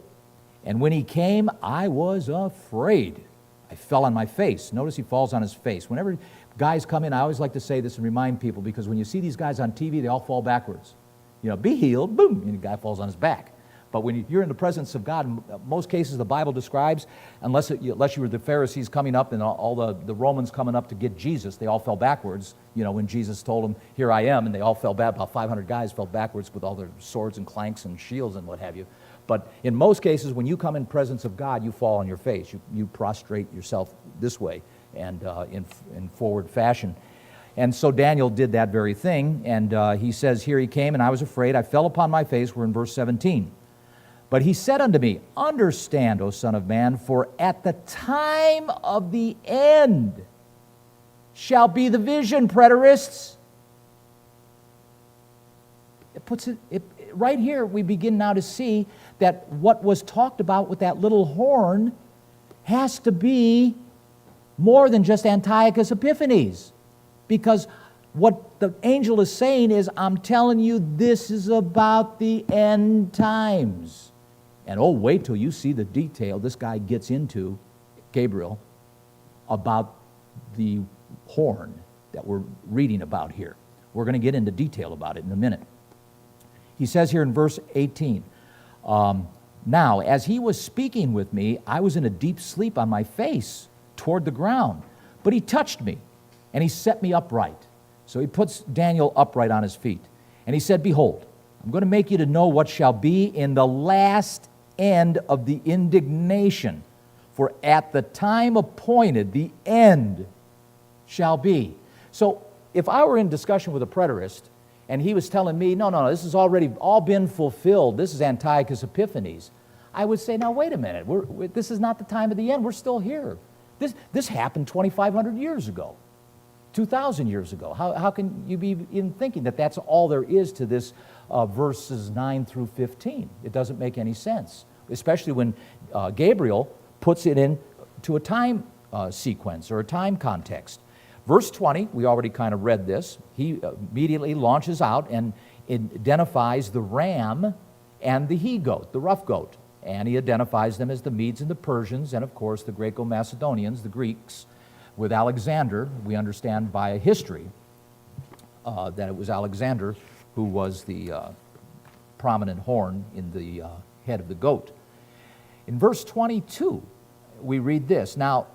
and when he came, I was afraid. I fell on my face. Notice he falls on his face. Whenever guys come in, I always like to say this and remind people, because when you see these guys on TV, they all fall backwards. You know, be healed, boom, and the guy falls on his back. But when you're in the presence of God, in most cases the Bible describes, unless you were the Pharisees coming up and all the Romans coming up to get Jesus, they all fell backwards. You know, when Jesus told them, here I am, and they all fell back. About 500 guys fell backwards with all their swords and clanks and shields and what have you. But in most cases, when you come in presence of God, you fall on your face. You prostrate yourself this way and in forward fashion. And so Daniel did that very thing. And he says, here he came, and I was afraid. I fell upon my face. We're in verse 17. But he said unto me, understand, O son of man, for at the time of the end shall be the vision, preterists. It puts it right here. We begin now to see that what was talked about with that little horn has to be more than just Antiochus Epiphanes. Because what the angel is saying is, I'm telling you, this is about the end times. And oh, wait till you see the detail this guy gets into, Gabriel, about the horn that we're reading about here. We're going to get into detail about it in a minute. He says here in verse 18, now, as he was speaking with me, I was in a deep sleep on my face toward the ground. But he touched me, and he set me upright. So he puts Daniel upright on his feet. And he said, behold, I'm going to make you to know what shall be in the last end of the indignation. For at the time appointed, the end shall be. So if I were in discussion with a preterist, and he was telling me, no, this has already all been fulfilled. This is Antiochus Epiphanes. I would say, now, wait a minute. This is not the time of the end. We're still here. This happened 2,500 years ago, 2,000 years ago. How can you be in thinking that that's all there is to this verses 9 through 15? It doesn't make any sense, especially when Gabriel puts it into a time sequence or a time context. Verse 20, we already kind of read this. He immediately launches out and identifies the ram and the he-goat, the rough goat. And he identifies them as the Medes and the Persians, and of course the Greco-Macedonians, the Greeks. With Alexander, we understand by history that it was Alexander who was the prominent horn in the head of the goat. In verse 22, we read this, now,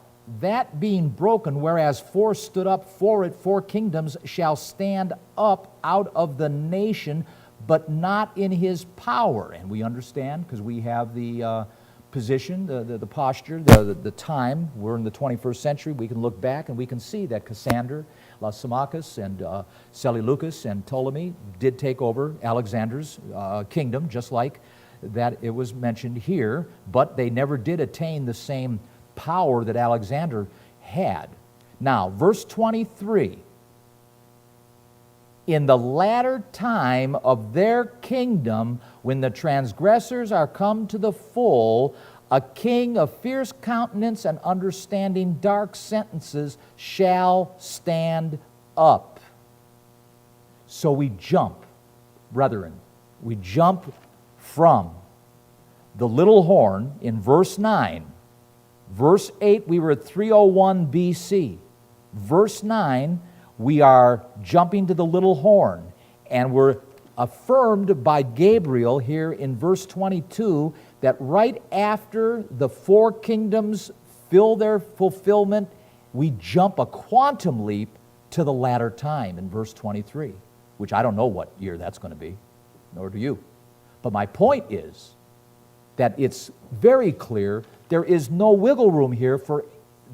that being broken, whereas four stood up for it, 4 kingdoms shall stand up out of the nation, but not in his power. And we understand, because we have the position, the posture, the time. We're in the 21st century. We can look back and we can see that Cassander, Lysimachus, and Seleucus and Ptolemy did take over Alexander's kingdom, just like that it was mentioned here, but they never did attain the same power that Alexander had. Now, verse 23, in the latter time of their kingdom, when the transgressors are come to the full, a king of fierce countenance and understanding dark sentences shall stand up. So we jump, brethren, we jump from the little horn in verse 9. Verse 8, we were at 301 BC. Verse 9, we are jumping to the little horn, and we're affirmed by Gabriel here in verse 22 that right after the four kingdoms fill their fulfillment, we jump a quantum leap to the latter time in verse 23, which I don't know what year that's going to be, nor do you. But my point is that it's very clear there is no wiggle room here for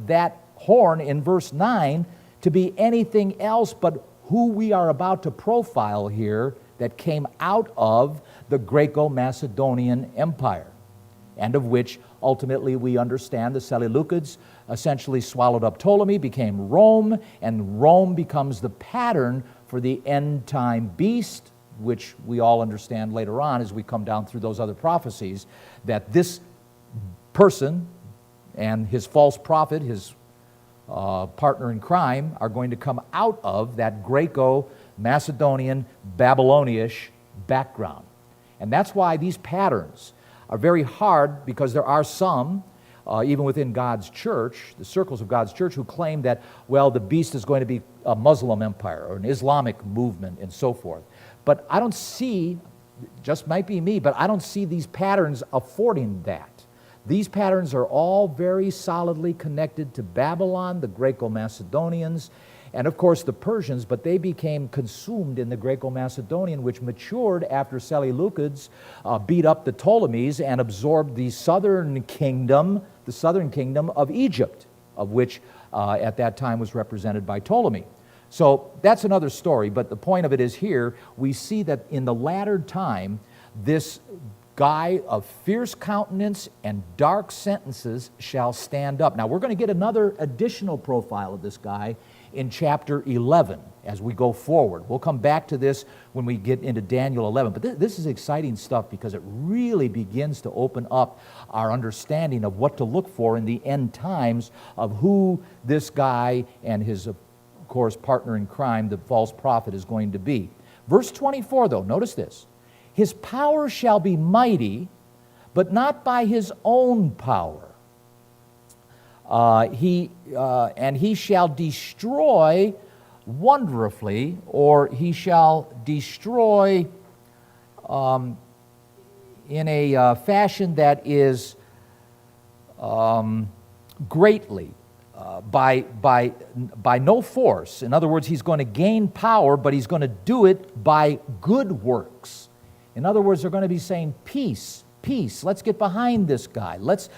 that horn in verse 9 to be anything else but who we are about to profile here that came out of the Greco-Macedonian Empire, and of which ultimately we understand the Seleucids essentially swallowed up Ptolemy, became Rome, and Rome becomes the pattern for the end-time beast, which we all understand later on as we come down through those other prophecies, that this person and his false prophet, his partner in crime, are going to come out of that Greco-Macedonian, Babylonish background. And that's why these patterns are very hard, because there are some, even within God's church, the circles of God's church, who claim that, well, the beast is going to be a Muslim empire or an Islamic movement and so forth. But I don't see, just might be me, but I don't see these patterns affording that. These patterns are all very solidly connected to Babylon, the Greco-Macedonians, and of course the Persians, but they became consumed in the Greco-Macedonian, which matured after Seleucids beat up the Ptolemies and absorbed the southern kingdom of Egypt, of which at that time was represented by Ptolemy. So that's another story, but the point of it is here, we see that in the latter time, this guy of fierce countenance and dark sentences shall stand up. Now, we're going to get another additional profile of this guy in chapter 11 as we go forward. We'll come back to this when we get into Daniel 11. But this is exciting stuff because it really begins to open up our understanding of what to look for in the end times of who this guy and his, of course, partner in crime, the false prophet, is going to be. Verse 24, though, notice this. His power shall be mighty, but not by his own power. And he shall destroy wonderfully, or he shall destroy in a fashion that is greatly, by no force. In other words, he's going to gain power, but he's going to do it by good works. In other words, they're going to be saying, peace, peace. Let's get behind this guy. Let's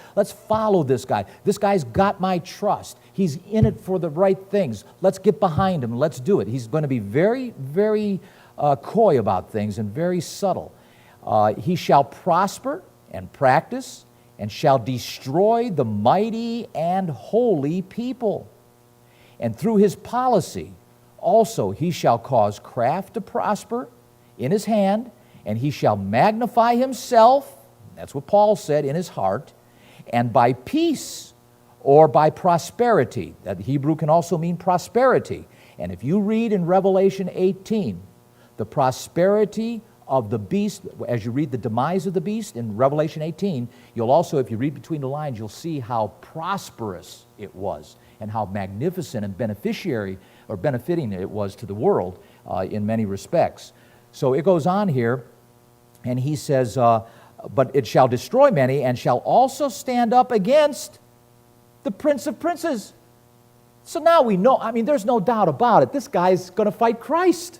follow this guy. This guy's got my trust. He's in it for the right things. Let's get behind him. Let's do it. He's going to be very, very coy about things and very subtle. He shall prosper and practice and shall destroy the mighty and holy people. And through his policy also he shall cause craft to prosper in his hand, and he shall magnify himself, that's what Paul said, in his heart, and by peace or by prosperity. That Hebrew can also mean prosperity. And if you read in Revelation 18, the prosperity of the beast, as you read the demise of the beast in Revelation 18, you'll also, if you read between the lines, you'll see how prosperous it was and how magnificent and beneficiary or benefiting it was to the world in many respects. So it goes on here, and he says, but it shall destroy many, and shall also stand up against the Prince of Princes. So now we know, I mean, there's no doubt about it. This guy's going to fight Christ.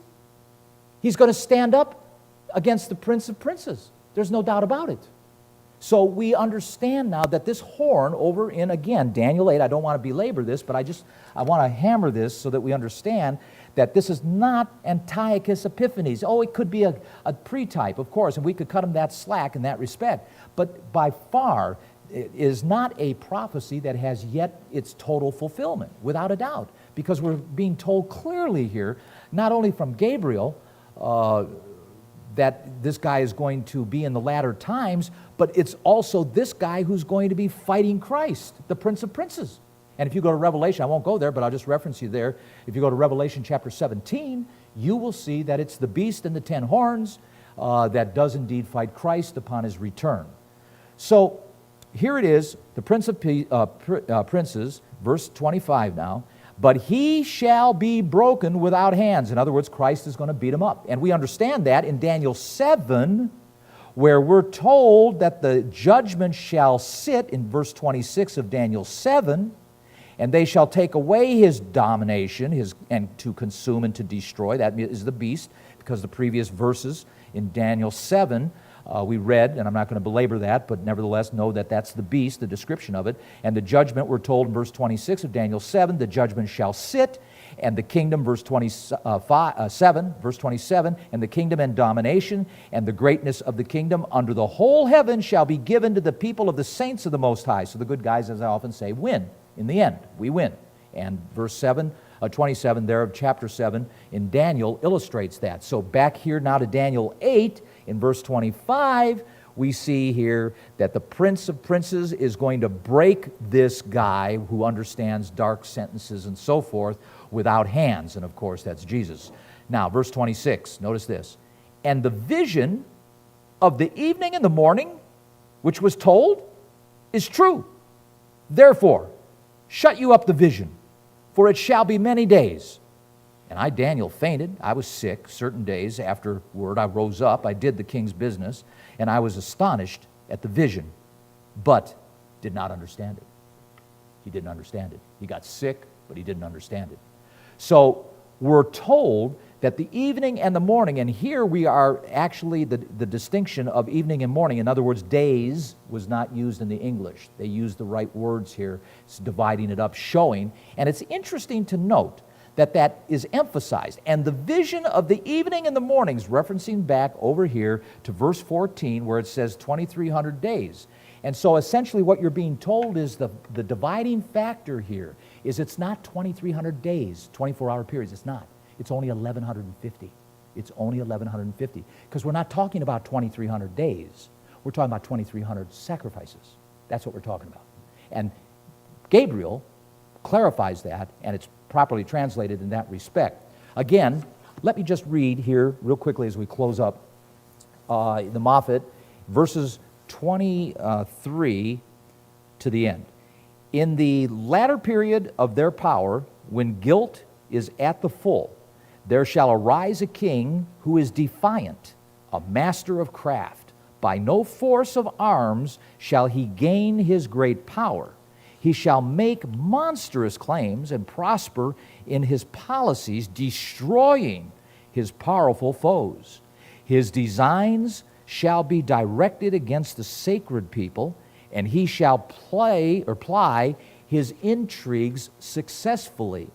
He's going to stand up against the Prince of Princes. There's no doubt about it. So we understand now that this horn over in, again, Daniel 8, I don't want to belabor this, but I want to hammer this so that we understand that this is not Antiochus Epiphanes. Oh, it could be a pre-type, of course, and we could cut him that slack in that respect. But by far, it is not a prophecy that has yet its total fulfillment, without a doubt, because we're being told clearly here, not only from Gabriel, that this guy is going to be in the latter times, but it's also this guy who's going to be fighting Christ, the Prince of Princes. And if you go to Revelation, I won't go there, but I'll just reference you there. If you go to Revelation chapter 17, you will see that it's the beast and the 10 horns that does indeed fight Christ upon his return. So here it is, the Prince of Princes, verse 25 now. But he shall be broken without hands. In other words, Christ is going to beat him up. And we understand that in Daniel 7, where we're told that the judgment shall sit, in verse 26 of Daniel 7, and they shall take away his domination, and to consume and to destroy. That is the beast, because the previous verses in Daniel 7, we read, and I'm not going to belabor that, but nevertheless know that that's the beast, the description of it. And the judgment, we're told in verse 26 of Daniel 7, the judgment shall sit, and the kingdom, verse 27, and the kingdom and domination and the greatness of the kingdom under the whole heaven shall be given to the people of the saints of the Most High. So the good guys, as I often say, win. In the end, we win. And verse 27 there of chapter 7 in Daniel illustrates that. So back here now to Daniel 8, in verse 25, we see here that the Prince of Princes is going to break this guy who understands dark sentences and so forth without hands. And of course, that's Jesus. Now, verse 26, notice this. And the vision of the evening and the morning, which was told, is true. Therefore, shut you up the vision, for it shall be many days. And I, Daniel, fainted. I was sick certain days afterward. I rose up. I did the king's business, and I was astonished at the vision, but did not understand it. He didn't understand it. He got sick, but he didn't understand it. So we're told that the evening and the morning, and here we are actually the distinction of evening and morning. In other words, days was not used in the English. They used the right words here. It's dividing it up, showing. And it's interesting to note that is emphasized. And the vision of the evening and the mornings, referencing back over here to verse 14 where it says 2,300 days. And so essentially what you're being told is the dividing factor here is it's not 2,300 days, 24-hour periods. It's not. It's only 1,150. It's only 1,150. Because we're not talking about 2,300 days. We're talking about 2,300 sacrifices. That's what we're talking about. And Gabriel clarifies that, and it's properly translated in that respect. Again, let me just read here real quickly as we close up the Moffat, verses 23 to the end. In the latter period of their power, when guilt is at the full, there shall arise a king who is defiant, a master of craft. By no force of arms shall he gain his great power. He shall make monstrous claims and prosper in his policies, destroying his powerful foes. His designs shall be directed against the sacred people, and he shall ply his intrigues successfully.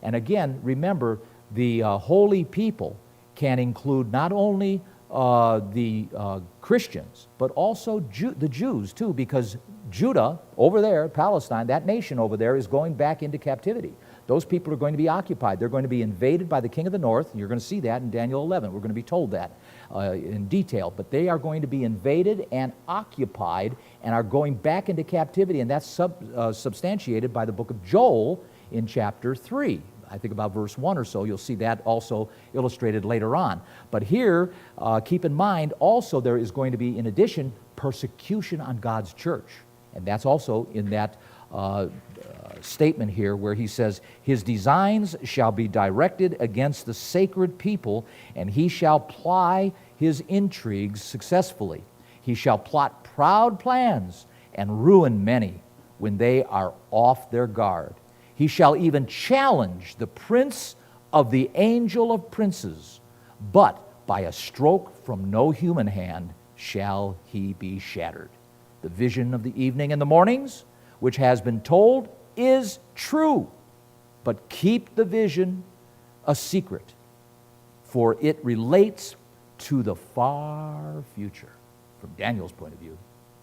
And again, remember, the holy people can include not only the Christians, but also the Jews too, because Judah over there, Palestine, that nation over there is going back into captivity. Those people are going to be occupied. They're going to be invaded by the king of the north. You're going to see that in Daniel 11. We're going to be told that in detail. But they are going to be invaded and occupied and are going back into captivity. And that's substantiated by the book of Joel in chapter 3. I think about verse 1 or so. You'll see that also illustrated later on. But here, keep in mind, also there is going to be, in addition, persecution on God's church. And that's also in that statement here where he says, his designs shall be directed against the sacred people, and he shall ply his intrigues successfully. He shall plot proud plans and ruin many when they are off their guard. He shall even challenge the prince of the angel of princes, but by a stroke from no human hand shall he be shattered. The vision of the evening and the mornings, which has been told, is true. But keep the vision a secret, for it relates to the far future. From Daniel's point of view,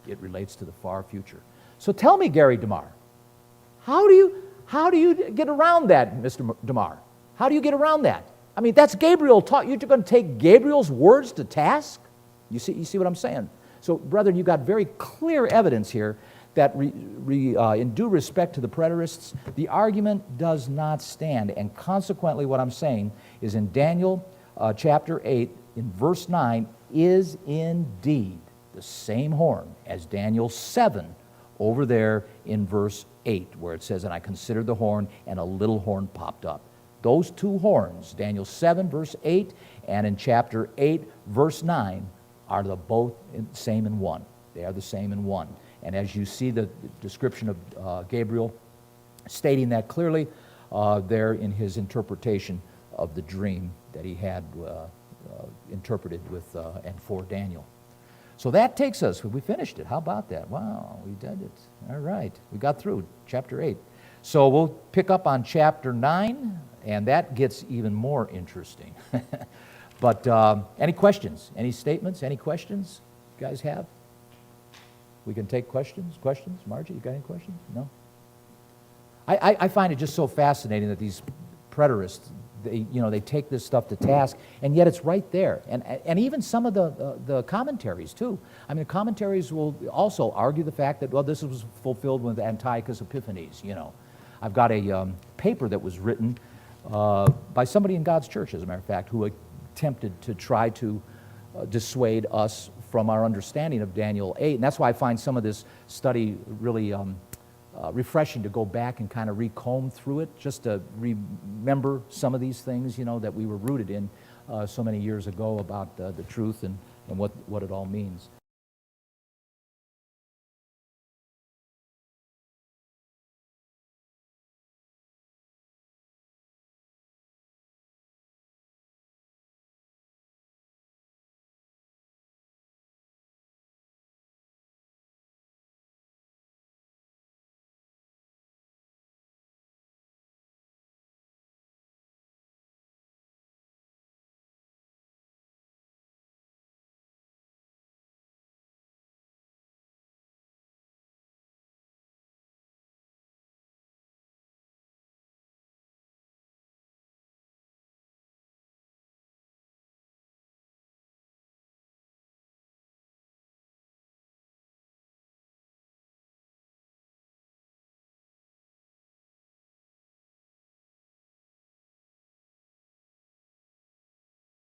it relates to the far future. So tell me, Gary DeMar, how do you get around that, Mr. DeMar? How do you get around that? I mean, that's Gabriel taught. You're going to take Gabriel's words to task? You see what I'm saying? So, brethren, you've got very clear evidence here that in due respect to the preterists, the argument does not stand. And consequently, what I'm saying is in Daniel chapter 8, in verse 9, is indeed the same horn as Daniel 7 over there in verse 8, where it says, and I considered the horn, and a little horn popped up. Those two horns, Daniel 7, verse 8, and in chapter 8, verse 9, are the both same in one. They are the same in one. And as you see the description of Gabriel stating that clearly there in his interpretation of the dream that he had interpreted with and for Daniel. So that takes us, we finished it. How about that? Wow, we did it. All right, we got through chapter 8. So we'll pick up on chapter 9, and that gets even more interesting. But any questions? Any statements? Any questions you guys have? We can take questions. Questions? Margie, you got any questions? No? I find it just so fascinating that these preterists, they take this stuff to task, and yet it's right there. And even some of the commentaries, too. I mean, the commentaries will also argue the fact that, well, this was fulfilled with Antiochus Epiphanes, I've got a paper that was written by somebody in God's church, as a matter of fact, who attempted to try to dissuade us from our understanding of Daniel 8. And that's why I find some of this study really refreshing to go back and kind of recomb through it, just to remember some of these things, that we were rooted in so many years ago about the truth and what it all means.